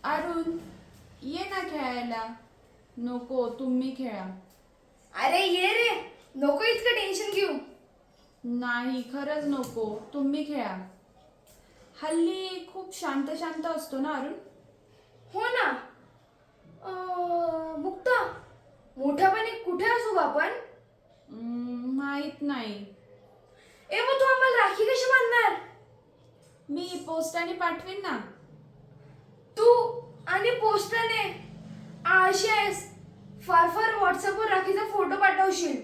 अरुण, ये ना खेळायला. नको, तुम्ही खेळा. अरे ये रे, नको इतकं टेन्शन घेऊ. नाही, खरंच नको, तुम्ही खेळा. हल्ली खूप शांत शांत असतो ना अरुण? हो ना. मुक्ता, मोठ्यापणी कुठे असू ग आपण? माहित नाही. मग तू आम्हाला राखी कशी बांधणार? मी पोस्टाने पाठवीन ना. तू आणि पोस्टाने आळशी आहेस. फार फार व्हॉट्सअपवर राखीचा फोटो पाठवशील.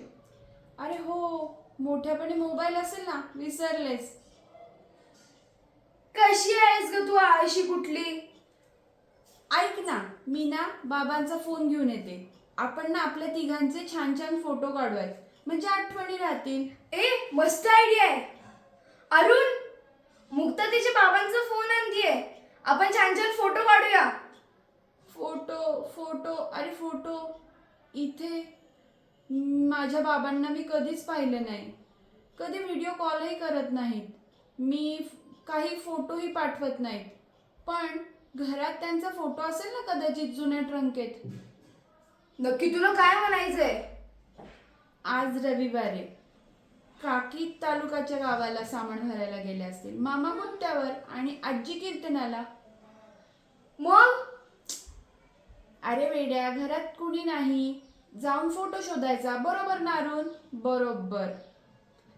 अरे हो, मोठ्यापणी मोबाईल असेल ना, विसरलेस. कशी आहेस ग तू, आळशी कुठली? ऐक ना, मी ना बाबांचा फोन घेऊन येते. आपण ना आपल्या तिघांचे छान छान फोटो काढूयात, म्हणजे आठवणी राहतील. मस्त आयडिया आहे. अरुण, मुक्ता तिच्या बाबांचा फोन आणतीये. आपण छान छान फोटो काढूया. फोटो अरे फोटो इथे. माझ्या बाबांना मी कधीच पाहिलं नाही. कधी व्हिडिओ कॉलही करत नाहीत. मी काही फोटोही पाठवत नाहीत. पण घरात त्यांचा फोटो असेल ना कदाचित जुन्या ट्रंकेत. नक्की तुला काय म्हणायचंय? आज रविवार आहे. काकी तालुकाच्या गावाला सामान भरायला गेले असतील, मामा गुत्त्यावर आणि आजी कीर्तनाला. मग अरे वेड्या, घरात कुणी नाही. जाऊन फोटो शोधायचा, बरोबर ना अरुण? बरोबर.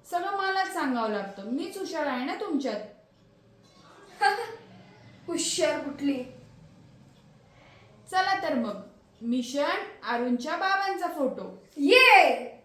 सगळं मलाच सांगावं लागतं. मीच हुशार आहे ना तुमच्यात. हुशार कुठली? चला तर मग, मिशन अरुणच्या बाबांचा फोटो. ये